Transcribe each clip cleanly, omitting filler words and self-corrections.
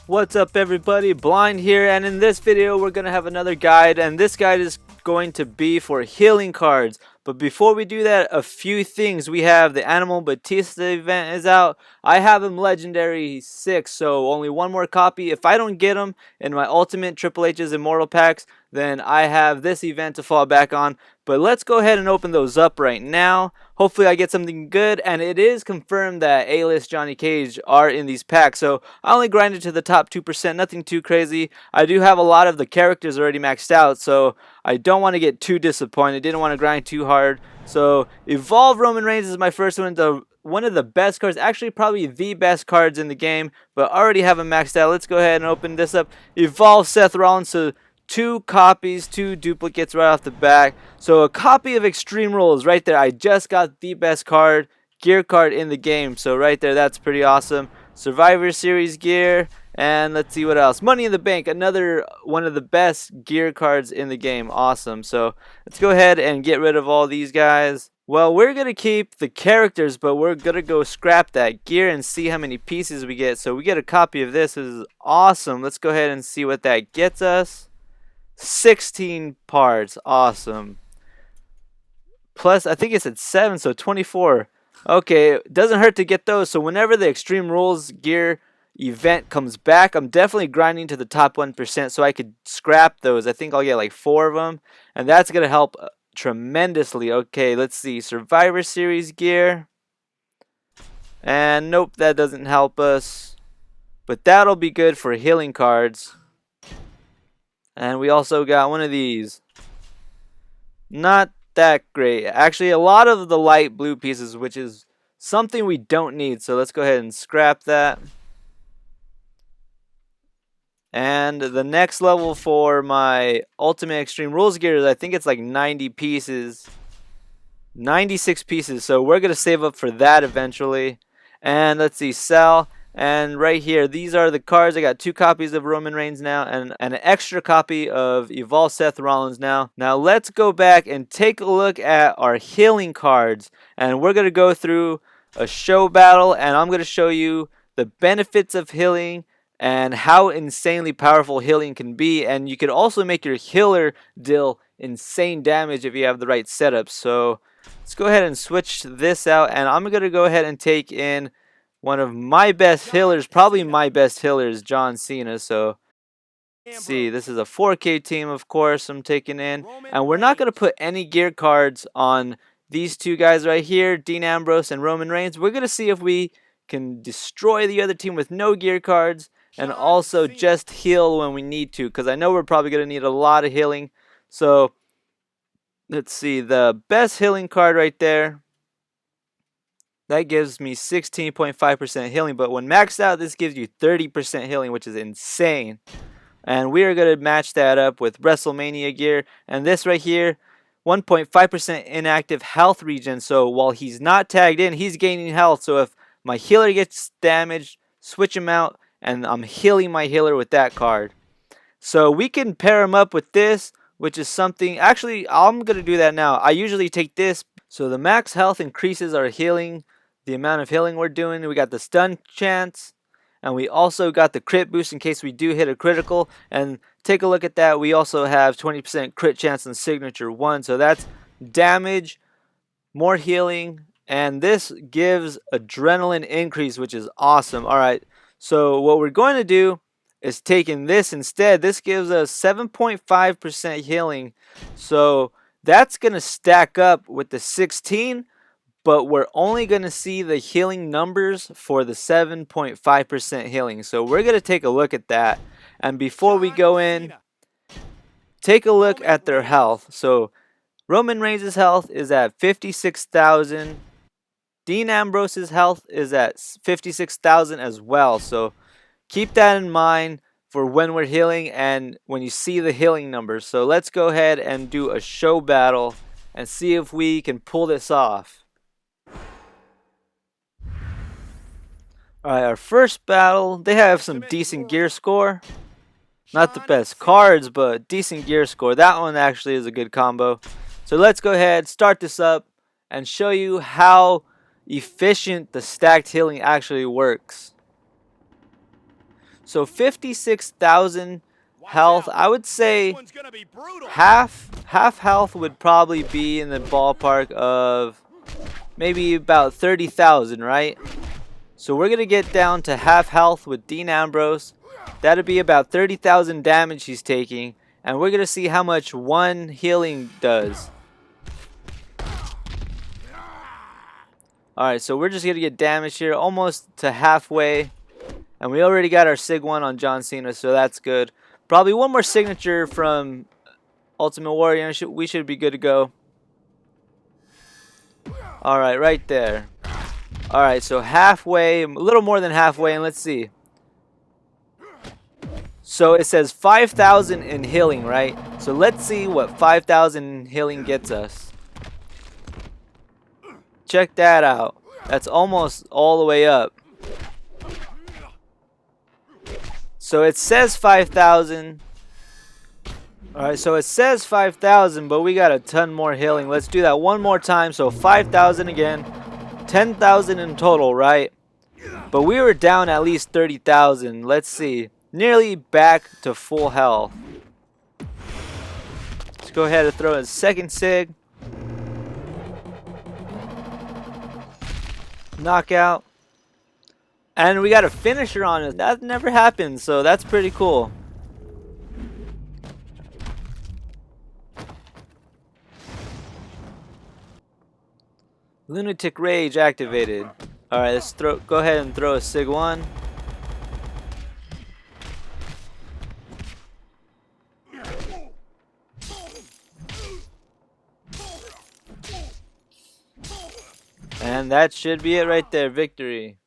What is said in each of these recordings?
What's up everybody, Blind here, and in this video we're going to have another guide, and this guide is going to be for healing cards. But before we do that, a few things. We have the Animal Batista event is out. I have him legendary 6, so only one more copy. If I don't get him in my ultimate Triple H's Immortal packs, then I have this event to fall back on. But let's go ahead and open those up right now. Hopefully I get something good, and it is confirmed that A-list Johnny Cage are in these packs. So I only grinded to the top 2%, nothing too crazy. I do have a lot of the characters already maxed out, so I don't want to get too disappointed. Didn't want to grind too hard. So Evolve Roman Reigns is my first one. One of the best cards, actually probably the best cards in the game, but I already have them maxed out. Let's go ahead and open this up. Evolve Seth Rollins, so 2 copies, 2 duplicates right off the back. So a copy of Extreme Rules right there. I just got the best card, gear card in the game. So right there, that's pretty awesome. Survivor Series gear, and let's see what else. Money in the Bank, another one of the best gear cards in the game. Awesome. So let's go ahead and get rid of all these guys. Well, we're going to keep the characters, but we're going to go scrap that gear and see how many pieces we get. So we get a copy of this. This is awesome. Let's go ahead and see what that gets us. 16 parts. Awesome. Plus, I think it's at 7, so 24. Okay, it doesn't hurt to get those. So whenever the Extreme Rules gear event comes back, I'm definitely grinding to the top 1% so I could scrap those. I think I'll get like 4 of them, and that's going to help tremendously. Okay, let's see. Survivor Series gear. And nope, that doesn't help us. But that'll be good for healing cards. And we also got one of these. Not that great. Actually, a lot of the light blue pieces, which is something we don't need. So let's go ahead and scrap that. And the next level for my Ultimate Extreme Rules gear is, I think it's like 90 pieces. 96 pieces. So we're going to save up for that eventually. And let's see, sell. And right here, these are the cards. I got 2 copies of Roman Reigns now and an extra copy of Evolve Seth Rollins now. Now let's go back and take a look at our healing cards. And we're going to go through a show battle, and I'm going to show you the benefits of healing and how insanely powerful healing can be. And you can also make your healer deal insane damage if you have the right setup. So let's go ahead and switch this out, and I'm going to go ahead and take in one of my best healers, probably my best healer is John Cena. So let's see, this is a 4K team, of course, I'm taking in. And we're not going to put any gear cards on these 2 guys right here, Dean Ambrose and Roman Reigns. We're going to see if we can destroy the other team with no gear cards and also just heal when we need to, because I know we're probably going to need a lot of healing. So let's see, the best healing card right there. That gives me 16.5% healing, but when maxed out, this gives you 30% healing, which is insane. And we are going to match that up with WRESTLEMANIA gear. And this right here, 1.5% inactive health regen. So while he's not tagged in, he's gaining health. So if my healer gets damaged, switch him out, and I'm healing my healer with that card. So we can pair him up with this, which is something, actually, I'm going to do that now. I usually take this. So the max health increases our healing, the amount of healing we're doing. We got the stun chance, and we also got the crit boost in case we do hit a critical. And take a look at that. We also have 20% crit chance on signature 1. So that's damage, more healing, and this gives adrenaline increase, which is awesome. All right, so what we're going to do is taking this instead. This gives us 7.5% healing. So that's going to stack up with the 16, but we're only going to see the healing numbers for the 7.5% healing. So we're going to take a look at that. And before we go in, take a look at their health. So Roman Reigns' health is at 56,000. Dean Ambrose's health is at 56,000 as well. So keep that in mind for when we're healing and when you see the healing numbers. So let's go ahead and do a show battle and see if we can pull this off. Alright, our first battle, they have some decent gear score. Not the best cards, but decent gear score. That one actually is a good combo. So let's go ahead, start this up, and show you how efficient the stacked healing actually works. So 56,000 health. I would say half health would probably be in the ballpark of maybe about 30,000, right? So we're gonna get down to half health with Dean Ambrose. That'd be about 30,000 damage he's taking, and we're gonna see how much one healing does. Alright, so we're just gonna get damage here almost to halfway. And we already got our Sig 1 on John Cena, so that's good. Probably one more signature from Ultimate Warrior, and we should be good to go. Alright, right there. Alright, so halfway, a little more than halfway, and let's see. So it says 5,000 in healing, right? So let's see what 5,000 in healing gets us. Check that out. That's almost all the way up. So it says 5,000. Alright, so it says 5,000, but we got a ton more healing. Let's do that one more time. So 5,000 again. 10,000 in total, right? But we were down at least 30,000. Let's see. Nearly back to full health. Let's go ahead and throw a second Sig. Knockout. And we got a finisher on it. That never happened, so that's pretty cool. Lunatic Rage activated. Alright, let's go ahead and throw a Sig 1. And that should be it right there. Victory.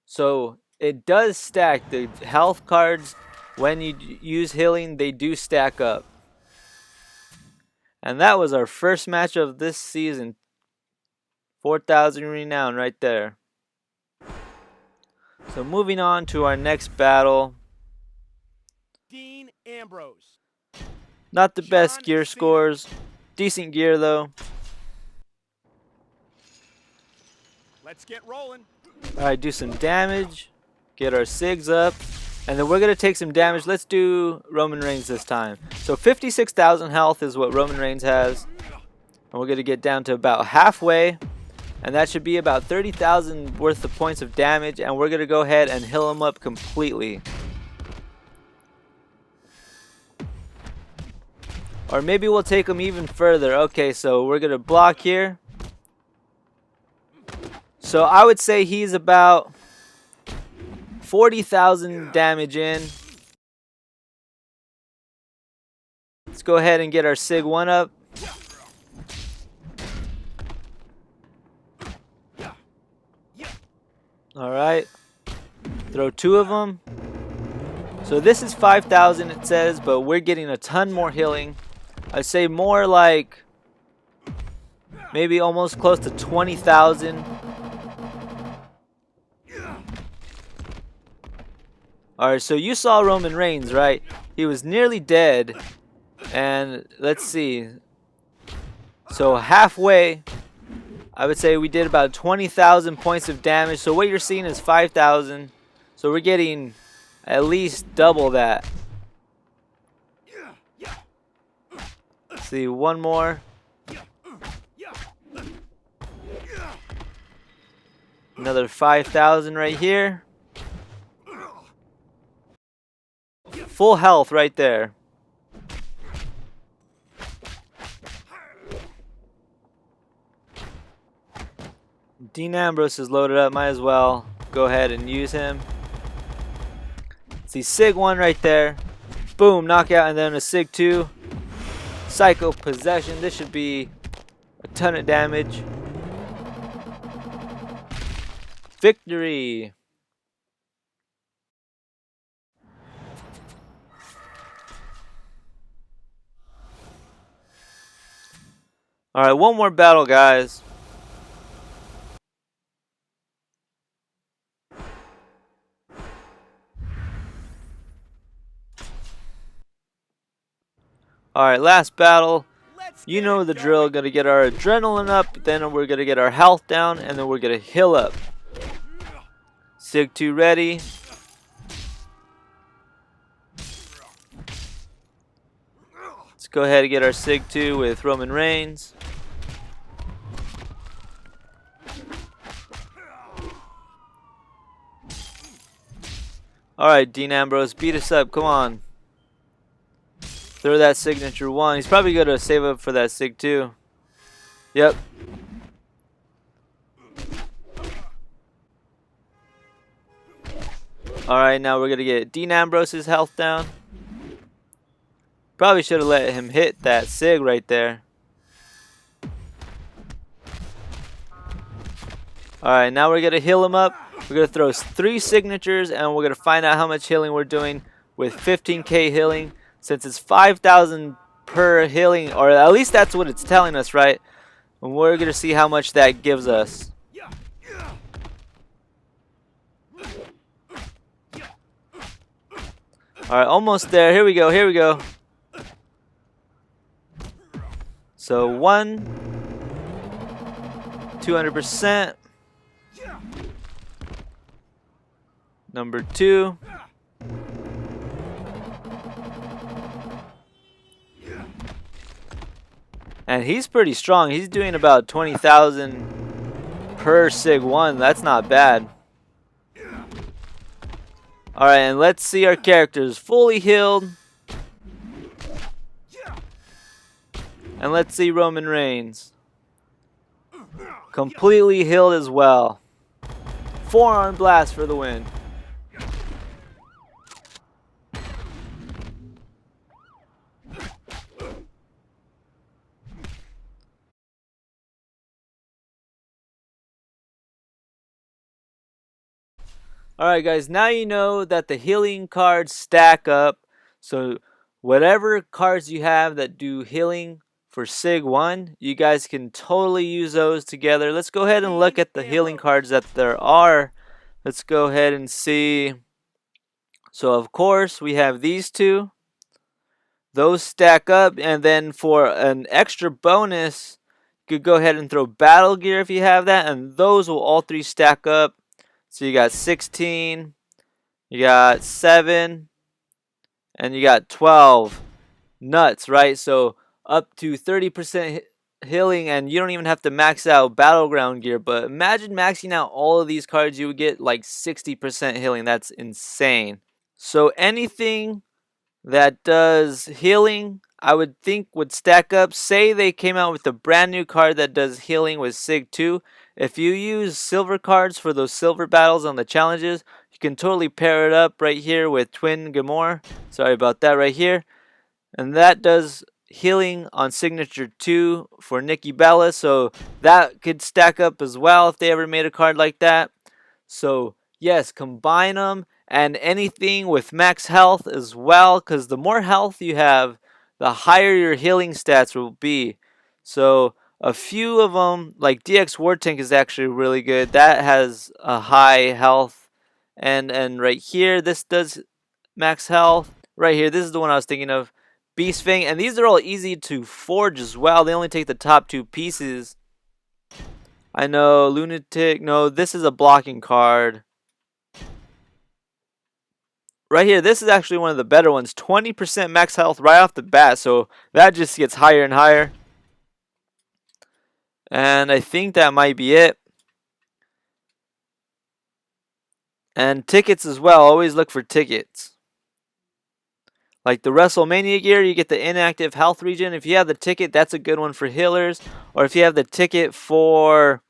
So it does stack. The health cards, when you use healing, they do stack up. And that was our first match of this season. 4,000 renown right there. So moving on to our next battle. Dean Ambrose. Not the best gear scores. Decent gear though. Let's get rolling. Alright, do some damage. Get our Sigs up. And then we're going to take some damage. Let's do Roman Reigns this time. So 56,000 health is what Roman Reigns has. And we're going to get down to about halfway. And that should be about 30,000 worth of points of damage. And we're going to go ahead and heal him up completely. Or maybe we'll take him even further. Okay, so we're going to block here. So I would say he's about 40,000 damage in. Let's go ahead and get our Sig 1 up. Alright. Throw 2 of them. So this is 5,000 it says, but we're getting a ton more healing. I'd say more like maybe almost close to 20,000. Alright, so you saw Roman Reigns, right? He was nearly dead. And let's see. So halfway, I would say we did about 20,000 points of damage. So what you're seeing is 5,000. So we're getting at least double that. Let's see, one more. Another 5,000 right here. Full health right there. Dean Ambrose is loaded up. Might as well go ahead and use him. See, Sig 1 right there. Boom, knockout, and then a Sig 2. Psycho Possession. This should be a ton of damage. Victory. Alright, one more battle, guys. Alright, last battle. You know the drill. Gonna get our adrenaline up, then we're gonna get our health down, and then we're gonna heal up. Sig 2 ready. Let's go ahead and get our Sig 2 with Roman Reigns. Alright, Dean Ambrose, beat us up. Come on. Throw that signature 1. He's probably going to save up for that Sig 2. Yep. Alright, now we're going to get Dean Ambrose's health down. Probably should have let him hit that Sig right there. Alright, now we're going to heal him up. We're going to throw 3 signatures, and we're going to find out how much healing we're doing with 15k healing. Since it's 5,000 per healing, or at least that's what it's telling us, right? And we're going to see how much that gives us. Alright, almost there. Here we go, here we go. So 200%. Number 2. And he's pretty strong. He's doing about 20,000 per Sig 1. That's not bad. Alright, and let's see our characters fully healed. And let's see Roman Reigns. Completely healed as well. Forearm blast for the win. Alright guys, now you know that the healing cards stack up. So whatever cards you have that do healing for Sig 1, you guys can totally use those together. Let's go ahead and look at the healing cards that there are. Let's go ahead and see. So of course we have these 2. Those stack up, and then for an extra bonus, you could go ahead and throw battle gear if you have that, and those will all 3 stack up. So you got 16, you got 7, and you got 12. Nuts, right? So up to 30% healing, and you don't even have to max out Battleground gear. But imagine maxing out all of these cards, you would get like 60% healing. That's insane. So anything that does healing, I would think would stack up. Say they came out with a brand new card that does healing with Sig 2. If you use silver cards for those silver battles on the challenges, you can totally pair it up right here with Twin GRIMOIRE. Sorry about that right here. And that does healing on signature 2 for Nikki Bella. So that could stack up as well if they ever made a card like that. So yes, combine them. And anything with max health as well, because the more health you have, the higher your healing stats will be. So a few of them, like DX War Tank is actually really good. That has a high health. And right here, this does max health. Right here, this is the one I was thinking of. Beast Fang. And these are all easy to forge as well. They only take the top 2 pieces. I know, Lunatic. No, this is a blocking card. Right here, this is actually one of the better ones. 20% max health right off the bat. So that just gets higher and higher. And I think that might be it. And tickets as well. Always look for tickets. Like the WrestleMania gear, you get the inactive health regen. If you have the ticket, that's a good one for healers. Or if you have the ticket for,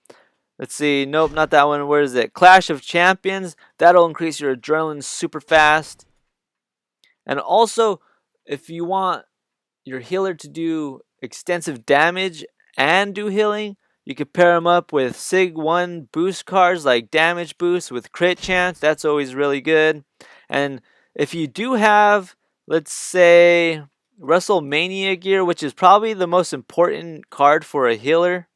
let's see, nope, not that one. Where is it? Clash of Champions. That'll increase your adrenaline super fast. And also, if you want your healer to do extensive damage and do healing, you could pair them up with Sig 1 boost cards like damage boost with crit chance. That's always really good. And if you do have, let's say, WrestleMania gear, which is probably the most important card for a healer,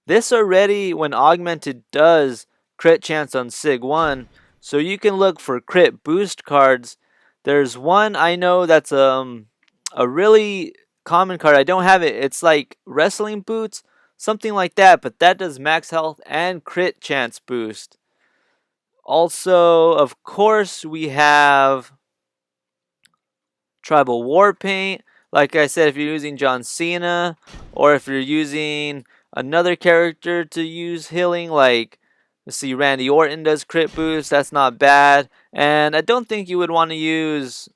this already, when augmented, does crit chance on Sig 1. So you can look for crit boost cards. There's one I know that's a really common card. I don't have it. It's like Wrestling Boots, something like that. But that does max health and crit chance boost. Also, of course, we have Tribal War Paint. Like I said, if you're using John Cena, or if you're using another character to use healing, like, let's see, Randy Orton does crit boost, that's not bad. And I don't think you would want to use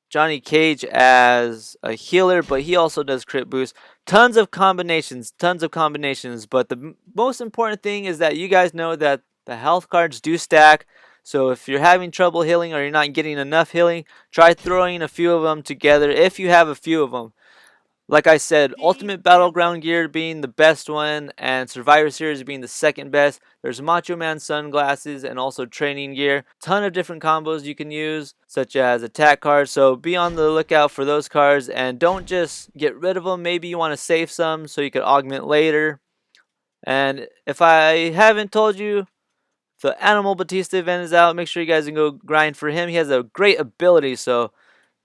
Johnny Cage as a healer, but he also does crit boost. Tons of combinations, tons of combinations. But the most important thing is that you guys know that the health cards do stack. So if you're having trouble healing or you're not getting enough healing, try throwing a few of them together if you have a few of them. Like I said, Dean Ultimate Battleground Ambrose. gear being the best one, and Survivor Series being the second best. There's Macho Man sunglasses and also training gear. Ton of different combos you can use, such as attack cards. So be on the lookout for those cards, and don't just get rid of them. Maybe you want to save some so you can augment later. And if I haven't told you, the Animal Batista event is out. Make sure you guys can go grind for him. He has a great ability, so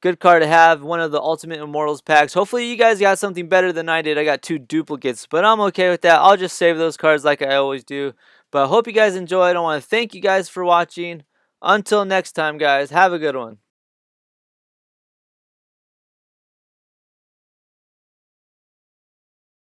good card to have. One of the Ultimate Immortals packs. Hopefully you guys got something better than I did. I got 2 duplicates, but I'm okay with that. I'll just save those cards like I always do. But I hope you guys enjoyed. I want to thank you guys for watching. Until next time, guys, have a good one.